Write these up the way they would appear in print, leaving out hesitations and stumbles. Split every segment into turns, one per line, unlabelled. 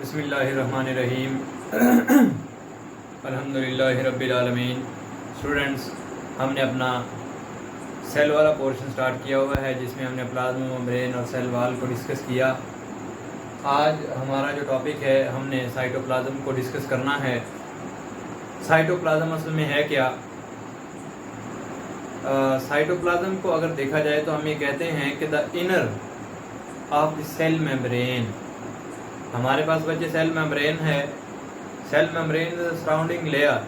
बिस्मिल्लाहिर्रहमानिर्रहीम अल्हम्दुलिल्लाहि रब्बिल आलमीन। स्टूडेंट्स, हमने अपना सेल वाला पोर्शन स्टार्ट किया हुआ है जिसमें हमने प्लाज्मा मेम्ब्रेन और सेल वॉल को डिस्कस किया। आज हमारा जो टॉपिक है, हमने साइटोप्लाज्म को डिस्कस करना है। साइटोप्लाज्म असल में है क्या? साइटोप्लाज्म को अगर देखा जाए तो हम ये कहते हैं कि the inner of the cell membrane. हमारे पास बच्चे सेल मेम्ब्रेन है। सेल मेम्ब्रेन सराउंडिंग लेयर,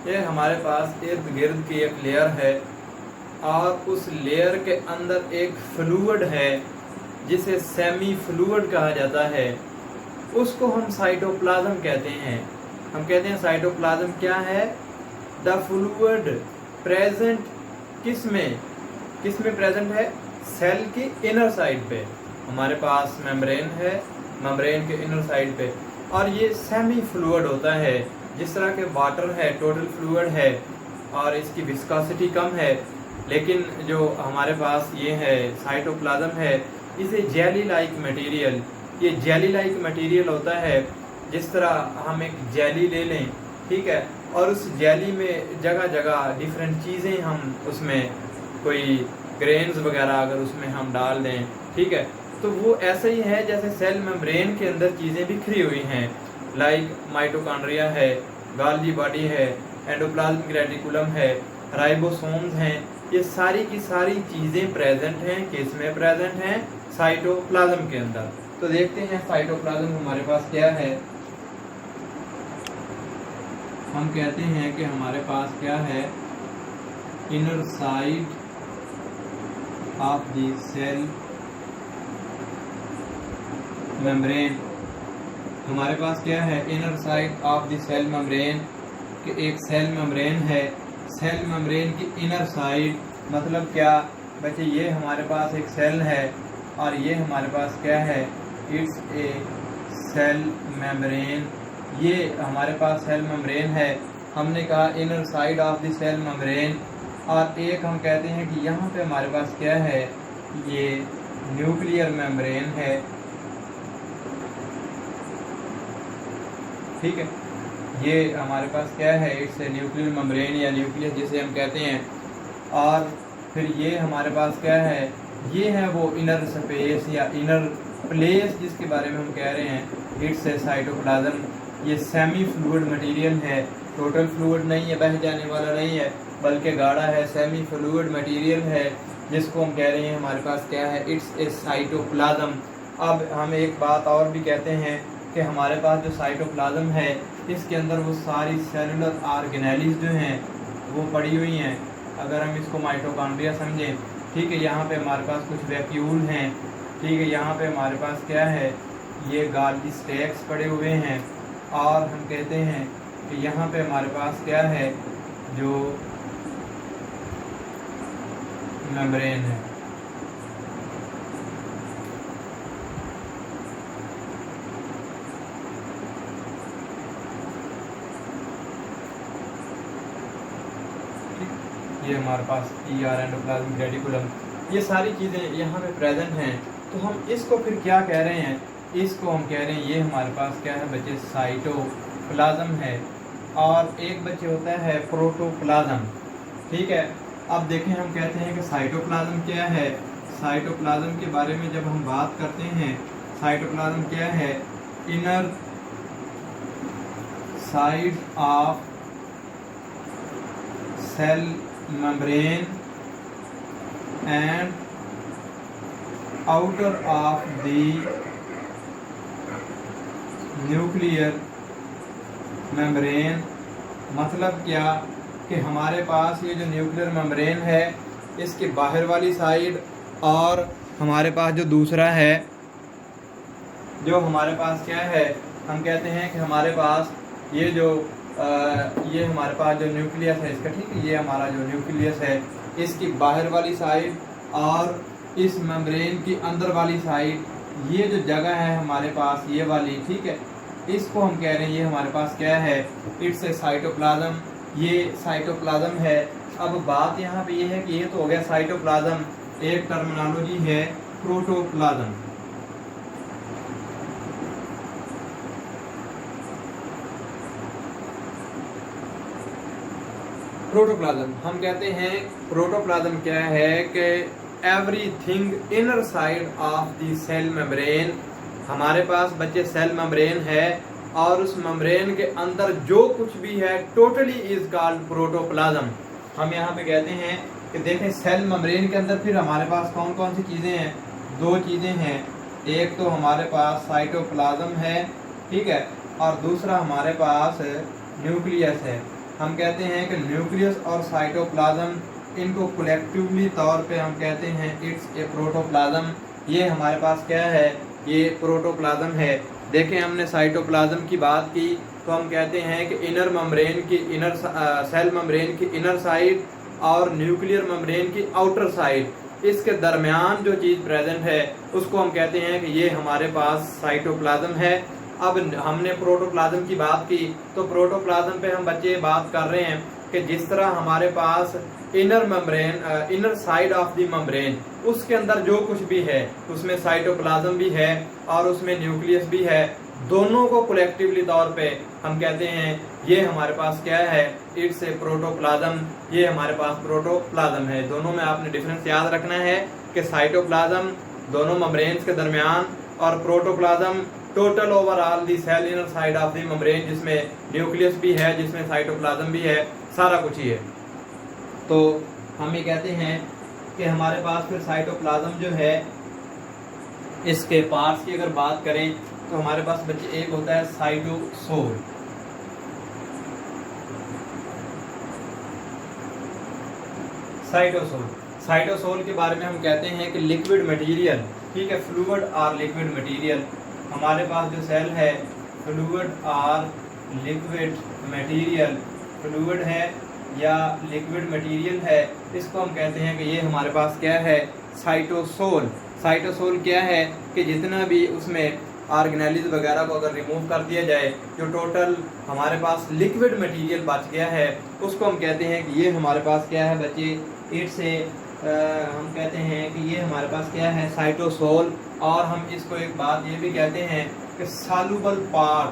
ये हमारे पास इर्द गिर्द की एक लेयर है और उस लेयर के अंदर एक फ्लूइड है जिसे सेमी फ्लूइड कहा जाता है। उसको हम साइटोप्लाज्म कहते हैं। हम कहते हैं साइटोप्लाज्म क्या है? द फ्लूइड प्रेजेंट किस में प्रेजेंट है? सेल की इनर साइड पे हमारे पास मेम्ब्रेन है, मेम्ब्रेन के इनर साइड पे, और ये सेमी फ्लूइड होता है। जिस तरह के वाटर है टोटल फ्लूइड है और इसकी विस्कोसिटी कम है, लेकिन जो हमारे पास ये है साइटोप्लाज्म है, इसे जेली लाइक मटेरियल, ये जेली लाइक मटेरियल होता है। जिस तरह हम एक जेली ले लें, ठीक है, और उस जेली में जगह जगह डिफरेंट चीज़ें हम उसमें कोई ग्रेन्स वगैरह अगर उसमें हम डाल दें, ठीक है, तो वो ऐसे ही है जैसे सेल मेम्ब्रेन के अंदर चीज़ें बिखरी हुई हैं। लाइक माइटोकॉन्ड्रिया है, गाल्गी बॉडी है, एंडोप्लाज्मिक रेटिकुलम है, राइबोसोम्स हैं। ये सारी की सारी चीज़ें प्रेजेंट हैं। किस में प्रेजेंट हैं? साइटोप्लाज्म के अंदर। तो देखते हैं साइटोप्लाज्म हमारे पास क्या है। हम कहते हैं कि हमारे पास क्या है? Inner side of the cell membrane. हमारे पास क्या है? Inner side of the cell membrane कि एक सेल मेम्ब्रेन है। सेल मेम्ब्रेन की इनर साइड मतलब क्या बच्चे? ये हमारे पास एक सेल है और ये हमारे पास क्या है? It's a cell membrane. ये हमारे पास सेल मेम्ब्रेन है। हमने कहा inner side of the cell membrane. और एक हम कहते हैं कि यहाँ पे हमारे पास क्या है? ये न्यूक्लियर मेम्ब्रेन है, ठीक है। ये हमारे पास क्या है? इट्स ए न्यूक्लियर मेम्ब्रेन या न्यूक्लियस जिसे हम कहते हैं। और फिर ये हमारे पास क्या है? ये है वो इनर स्पेस या इनर प्लेस जिसके बारे में हम कह रहे हैं। It's a cytoplasm. ये सेमी फ्लूइड मटेरियल है, टोटल फ्लूइड नहीं है, बह जाने वाला नहीं है, बल्कि गाढ़ा है, सेमी फ्लूइड मटेरियल है, जिसको हम कह रहे हैं हमारे पास क्या है? It's A cytoplasm. अब हम एक बात और भी कहते हैं कि हमारे पास जो साइटोप्लाज्म है, इसके अंदर वो सारी सेलुलर ऑर्गेनेलिस जो हैं वो पड़ी हुई हैं। अगर हम इसको माइटोकॉन्ड्रिया समझें, ठीक है, यहाँ पे हमारे पास कुछ वैक्यूल हैं, ठीक है, यहाँ पे हमारे पास क्या है? ये गाल्गी स्टैक्स पड़े हुए हैं। और हम कहते हैं कि यहाँ पे हमारे पास क्या है? जो मेम्ब्रेन है, ये हमारे पास एंडोप्लाज्मिक रेटिकुलम, ये सारी चीज़ें यहाँ पे प्रेजेंट हैं। तो हम इसको फिर क्या कह रहे हैं? इसको हम कह रहे हैं ये हमारे पास क्या है बच्चे? साइटोप्लाज्म है। और एक बच्चे होता है प्रोटोप्लाज्म, ठीक है। अब देखें, हम कहते हैं कि साइटोप्लाज्म क्या है? साइटोप्लाज्म के बारे में जब हम बात करते हैं, साइटोप्लाज्म क्या है? Inner side of cell membrane and outer of the nuclear membrane। मतलब क्या कि हमारे पास ये जो न्यूक्लियर मेम्ब्रेन है, इसके बाहर वाली साइड और हमारे पास जो दूसरा है, जो हमारे पास क्या है? हम कहते हैं कि हमारे पास ये जो ये हमारे पास जो न्यूक्लियस है इसका, ठीक है, ये हमारा जो न्यूक्लियस है, इसकी बाहर वाली साइड और इस मेम्ब्रेन की अंदर वाली साइड, ये जो जगह है हमारे पास ये वाली, ठीक है, इसको हम कह रहे हैं ये हमारे पास क्या है? It's A cytoplasm. ये साइटोप्लाज्म है। अब बात यहाँ पे ये है कि ये तो हो गया साइटोप्लाज्म। एक टर्मिनोलॉजी है प्रोटोप्लाज्म। प्रोटोप्लाज्म, हम कहते हैं प्रोटोप्लाज्म क्या है कि everything inner side of the cell membrane. हमारे पास बच्चे सेल मेम्ब्रेन है और उस मेम्ब्रेन के अंदर जो कुछ भी है टोटली इज कॉल्ड प्रोटोप्लाज्म। हम यहाँ पे कहते हैं कि देखें सेल मेम्ब्रेन के अंदर फिर हमारे पास कौन कौन सी चीज़ें हैं, दो चीज़ें हैं। एक तो हमारे पास साइटोप्लाज्म है, ठीक है, और दूसरा हमारे पास न्यूक्लियस है। हम कहते हैं कि न्यूक्लियस और साइटोप्लाज्म इनको कलेक्टिवली तौर पे हम कहते हैं इट्स ए प्रोटोप्लाज्म। ये हमारे पास क्या है, ये प्रोटोप्लाज्म है। देखें हमने साइटोप्लाज्म की बात की तो हम कहते हैं कि इनर मेम्ब्रेन की इनर सेल मेम्ब्रेन की इनर साइड और न्यूक्लियर मेम्ब्रेन की आउटर साइड, इसके दरमियान जो चीज़ प्रेजेंट है उसको हम कहते हैं कि ये हमारे पास साइटोप्लाज्म है। अब हमने प्रोटोप्लाज्म की बात की तो प्रोटोप्लाज्म पे हम बच्चे बात कर रहे हैं कि जिस तरह हमारे पास inner membrane inner side of the membrane उसके अंदर जो कुछ भी है उसमें साइटोप्लाज्म भी है और उसमें न्यूक्लियस भी है, दोनों को कलेक्टिवली तौर पे हम कहते हैं ये हमारे पास क्या है, इट्स ए प्रोटोप्लाज्म। ये हमारे पास प्रोटोप्लाज्म है। दोनों में आपने डिफरेंस याद रखना है कि साइटोप्लाज्म दोनों मेम्ब्रेन्स के दरमियान और protoplasm total overall the cell inner side of the membrane, जिसमें न्यूक्लियस भी है, जिसमें साइटोप्लाज्म भी है, सारा कुछ ही है। तो हम ये कहते हैं कि हमारे पास फिर साइटोप्लाज्म जो है इसके पार्ट्स की अगर बात करें तो हमारे पास बच्चे एक होता है साइटोसोल। साइटोसोल के बारे में हम कहते हैं कि लिक्विड मटेरियल, ठीक है, फ्लूइड और लिक्विड मटेरियल। हमारे पास जो सेल है फ्लूइड और लिक्विड मटेरियल, फ्लूइड है या लिक्विड मटेरियल है, इसको हम कहते हैं कि ये हमारे पास क्या है, साइटोसोल। साइटोसोल क्या है कि जितना भी उसमें ऑर्गेनेलिज वगैरह को अगर रिमूव कर दिया जाए, जो टोटल हमारे पास लिक्विड मटेरियल बच गया है उसको हम कहते हैं कि ये हमारे पास क्या है बच्चे, इट्स ए हम कहते हैं कि ये हमारे पास क्या है, साइटोसोल। और हम इसको एक बात ये भी कहते हैं कि सॉल्युबल पार्ट,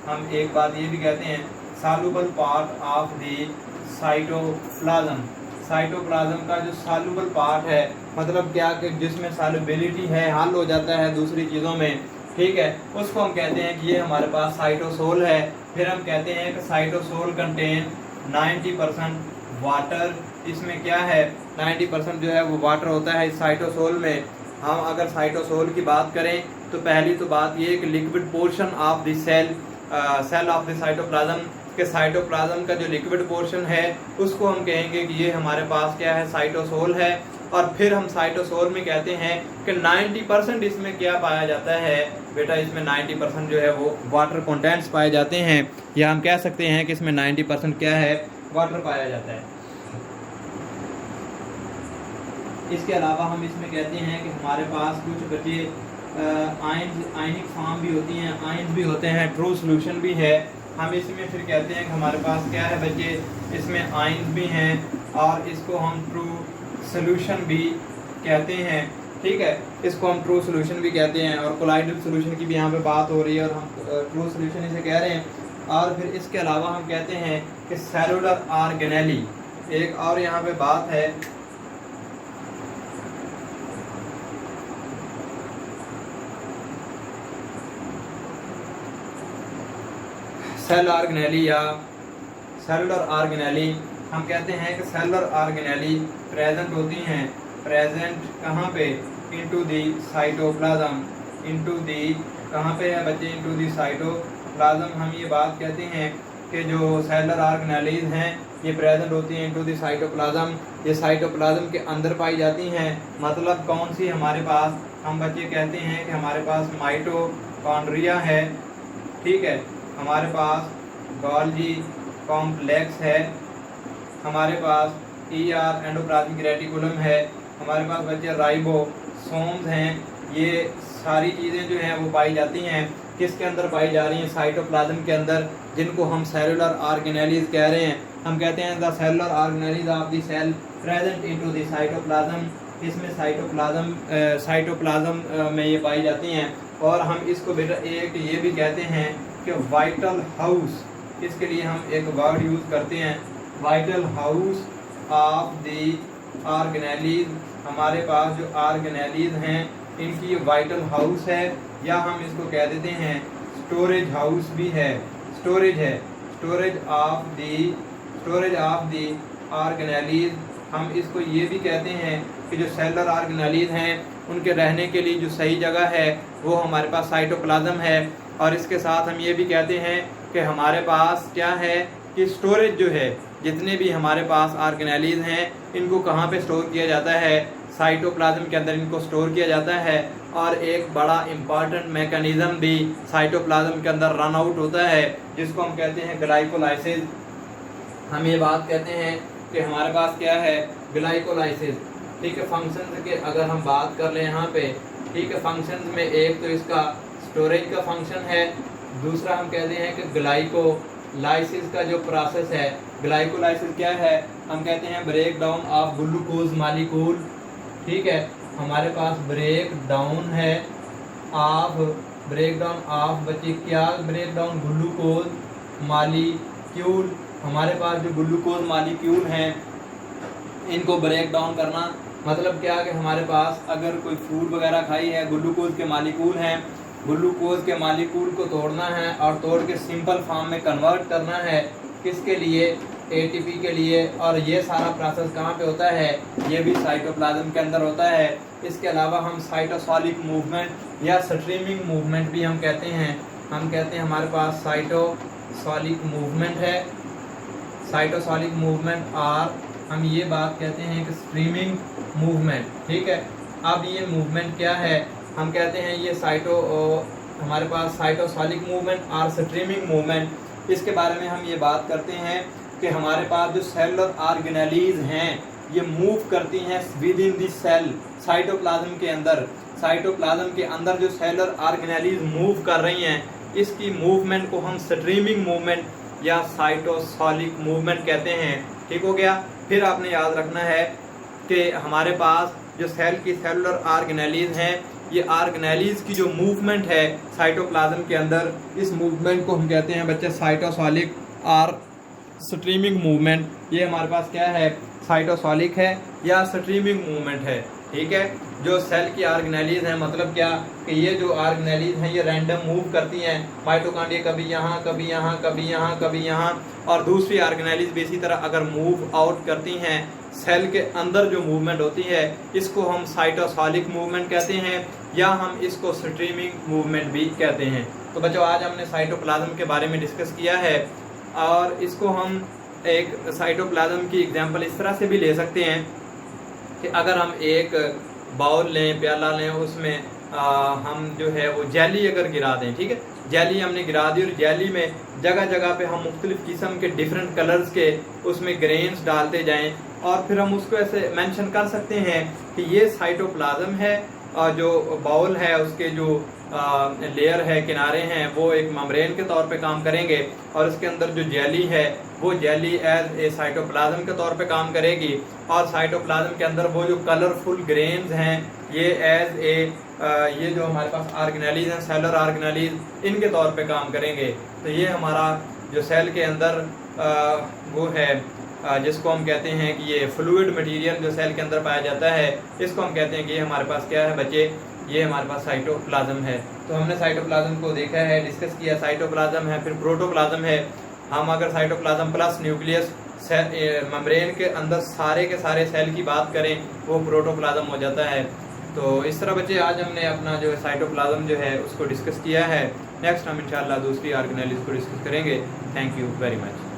हम एक बात ये भी कहते हैं soluble part of the cytoplasm. Cytoplasm का जो सॉल्युबल पार्ट है मतलब क्या कि जिसमें सॉल्युबिलिटी है, हल हो जाता है दूसरी चीज़ों में, ठीक है, उसको हम कहते हैं कि ये हमारे पास साइटोसोल है। फिर हम कहते हैं कि साइटोसोल कंटेन 90% वाटर। इसमें क्या है, 90% जो है वो वाटर होता है इस साइटोसोल में। हम अगर साइटोसोल की बात करें तो पहली तो बात ये कि liquid portion of the cell of the cytoplasm के साइटोप्लाज्म का जो लिक्विड पोर्शन है उसको हम कहेंगे कि ये हमारे पास क्या है, साइटोसोल है। और फिर हम साइटोसोल में कहते हैं कि 90% इसमें क्या पाया जाता है बेटा, इसमें 90% जो है वो वाटर कंटेंट्स पाए जाते हैं, या हम कह सकते हैं कि इसमें 90% क्या है, वाटर पाया जाता है। इसके अलावा हम इसमें कहते हैं कि हमारे पास कुछ बच्चे आयनिक फॉर्म भी होती हैं, आयन्स भी होते हैं, ट्रू सोल्यूशन भी है। हम इसमें फिर कहते हैं कि हमारे पास क्या है बच्चे, इसमें आयन्स भी हैं और इसको हम ट्रू सोल्यूशन भी कहते हैं, ठीक है, इसको हम ट्रू सोल्यूशन भी कहते हैं। और कोलाइडल सोल्यूशन की भी यहाँ पे बात हो रही है और हम ट्रू सोल्यूशन इसे कह रहे हैं। और फिर इसके अलावा हम कहते हैं कि सेलुलर ऑर्गेनेली, एक और यहाँ पे बात है, सेल ऑर्गेनेली या सेलुलर ऑर्गेनेली। हम कहते हैं कि सेलुलर ऑर्गेनेली प्रेजेंट होती हैं, प्रेजेंट कहाँ पे, into the cytoplasm, into the कहाँ पे है बच्चे, इनटू दी साइटोप्लाज्म। हम ये बात कहते हैं कि जो सेलुलर ऑर्गेनेलीज हैं ये प्रेजेंट होती हैं इनटू द साइटोप्लाज्म। ये साइटोप्लाज्म के अंदर पाई जाती हैं। मतलब कौन सी हमारे पास, हम बच्चे कहते हैं कि हमारे पास माइटोकॉन्ड्रिया है, ठीक है, हमारे पास गोल्गी कॉम्प्लेक्स है, हमारे पास ER एंडोप्लाज्मिक रेटिकुलम है, हमारे पास बच्चे राइबोसोम्स हैं। ये सारी चीज़ें जो हैं वो पाई जाती हैं, किसके अंदर पाई जा रही हैं, साइटोप्लाज्म के अंदर, जिनको हम सेलुलर ऑर्गेनेलीज कह रहे हैं। हम कहते हैं the cellular organelles of the cell present into the cytoplasm. इसमें साइटोप्लाज्म में ये पाई जाती हैं। और हम इसको बेटा एक ये भी कहते हैं कि वाइटल हाउस, इसके लिए हम एक वर्ड यूज़ करते हैं vital house of the organelles, हमारे पास जो ऑर्गेनेलीज हैं इनकी ये वाइटल हाउस है, या हम इसको कह देते हैं स्टोरेज हाउस भी है, स्टोरेज है, स्टोरेज ऑफ द ऑर्गेनेलीज। हम इसको ये भी कहते हैं कि जो सेलुलर ऑर्गेनेलीज हैं उनके रहने के लिए जो सही जगह है वो हमारे पास साइटोप्लाज्म है। और इसके साथ हम ये भी कहते हैं कि हमारे पास क्या है कि स्टोरेज जो है, जितने भी हमारे पास ऑर्गेनेलीज हैं इनको कहाँ पे स्टोर किया जाता है, साइटोप्लाज्म के अंदर इनको स्टोर किया जाता है। और एक बड़ा इम्पॉर्टेंट मैकेनिज्म भी साइटोप्लाज्म के अंदर रन आउट होता है जिसको हम कहते हैं ग्लाइकोलाइसिस। हम ये बात कहते हैं कि हमारे पास क्या है, ग्लाइकोलाइसिस। ठीक है, फंक्शंस के अगर हम बात कर लें यहाँ पे, ठीक है, फंक्शंस में एक तो इसका स्टोरेज का फंक्शन है, दूसरा हम कहते हैं कि ग्लाइकोलाइसिस का जो प्रोसेस है, ग्लाइकोलाइसिस क्या है, हम कहते हैं break down of glucose molecule. ठीक है, हमारे पास ब्रेक डाउन ऑफ बच्चे क्या, ब्रेक डाउन ग्लूकोज मॉलिक्यूल। हमारे पास जो ग्लूकोज मॉलिक्यूल हैं इनको ब्रेक डाउन करना मतलब क्या कि हमारे पास अगर कोई फूड वगैरह खाई है, ग्लूकोज के मॉलिक्यूल हैं, ग्लूकोज के मॉलिक्यूल को तोड़ना है और तोड़ के सिंपल फॉर्म में कन्वर्ट करना है, किसके लिए, एटीपी के लिए। और ये सारा प्रोसेस कहाँ पे होता है, ये भी साइटोप्लाज्म के अंदर होता है। इसके अलावा हम साइटोसॉलिक मूवमेंट या स्ट्रीमिंग मूवमेंट भी हम कहते हैं, हमारे पास साइटोसॉलिक मूवमेंट है, साइटोसॉलिक मूवमेंट, और हम ये बात कहते हैं कि स्ट्रीमिंग मूवमेंट। ठीक है, अब ये मूवमेंट क्या है, हम कहते हैं ये हमारे पास साइटोसॉलिक मूवमेंट और स्ट्रीमिंग मूवमेंट। इसके बारे में हम ये बात करते हैं कि हमारे पास जो सेलुलर ऑर्गेनेलीज हैं ये मूव करती हैं within the cell, cytoplasm के अंदर। साइटोप्लाज्म के अंदर जो सेलुलर ऑर्गेनेलीज मूव कर रही हैं इसकी मूवमेंट को हम स्ट्रीमिंग मूवमेंट या साइटोसॉलिक मूवमेंट कहते हैं। ठीक हो गया। फिर आपने याद रखना है कि हमारे पास जो सेल की सेलुलर ऑर्गेनेलीज हैं, ये ऑर्गेनेलीज की जो मूवमेंट है साइटोप्लाज्म के अंदर, इस मूवमेंट को हम कहते हैं बच्चे साइटोसॉलिक और स्ट्रीमिंग मूवमेंट। ये हमारे पास क्या है, साइटोसॉलिक है या स्ट्रीमिंग मूवमेंट है। ठीक है, जो सेल की ऑर्गेनेलीज हैं मतलब क्या कि ये जो ऑर्गेनेलीज हैं ये रैंडम मूव करती हैं, माइटोकॉन्ड्रिया कभी यहाँ कभी यहाँ कभी यहाँ कभी यहाँ, और दूसरी ऑर्गेनेलीज भी इसी तरह अगर मूव आउट करती हैं सेल के अंदर जो मूवमेंट होती है इसको हम साइटोसॉलिक मूवमेंट कहते हैं या हम इसको स्ट्रीमिंग मूवमेंट भी कहते हैं। तो बच्चों आज हमने साइटोप्लाज्म के बारे में डिस्कस किया है, और इसको हम एक साइटोप्लाज्म की एग्जांपल इस तरह से भी ले सकते हैं कि अगर हम एक बाउल लें, प्याला लें, उसमें हम जो है वो जेली अगर गिरा दें, ठीक है, जेली हमने गिरा दी और जेली में जगह जगह पे हम मुख्तलिफ किस्म के डिफरेंट कलर्स के उसमें ग्रेन्स डालते जाएं और फिर हम उसको ऐसे मेंशन कर सकते हैं कि ये साइटोप्लाज्म है, और जो बाउल है उसके जो लेयर है, किनारे हैं, वो एक मेम्ब्रेन के तौर पे काम करेंगे, और उसके अंदर जो जेली है वो जेली एज ए साइटोप्लाज्म के तौर पे काम करेगी, और साइटोप्लाज्म के अंदर वो जो कलरफुल ग्रेन्स हैं ये एज ए ये जो हमारे पास ऑर्गेनेलीज हैं, सेलुलर ऑर्गेनेलीज, इनके तौर पे काम करेंगे। तो ये हमारा जो सेल के अंदर वो है जिसको हम कहते हैं कि ये फ्लूइड मटेरियल जो सेल के अंदर पाया जाता है, इसको हम कहते हैं कि ये हमारे पास क्या है बच्चे, ये हमारे पास साइटोप्लाज्म है। तो हमने साइटोप्लाज्म को देखा है, डिस्कस किया, साइटोप्लाज्म है, फिर प्रोटोप्लाज्म है। हम अगर साइटोप्लाज्म प्लस न्यूक्लियस मेम्ब्रेन के अंदर सारे के सारे सेल की बात करें वो प्रोटोप्लाज्म हो जाता है। तो इस तरह बच्चे आज हमने अपना जो साइटोप्लाज्म जो है उसको डिस्कस किया है। नेक्स्ट हम इंशाल्लाह दूसरी ऑर्गेनेलीज को डिस्कस करेंगे। Thank you very much.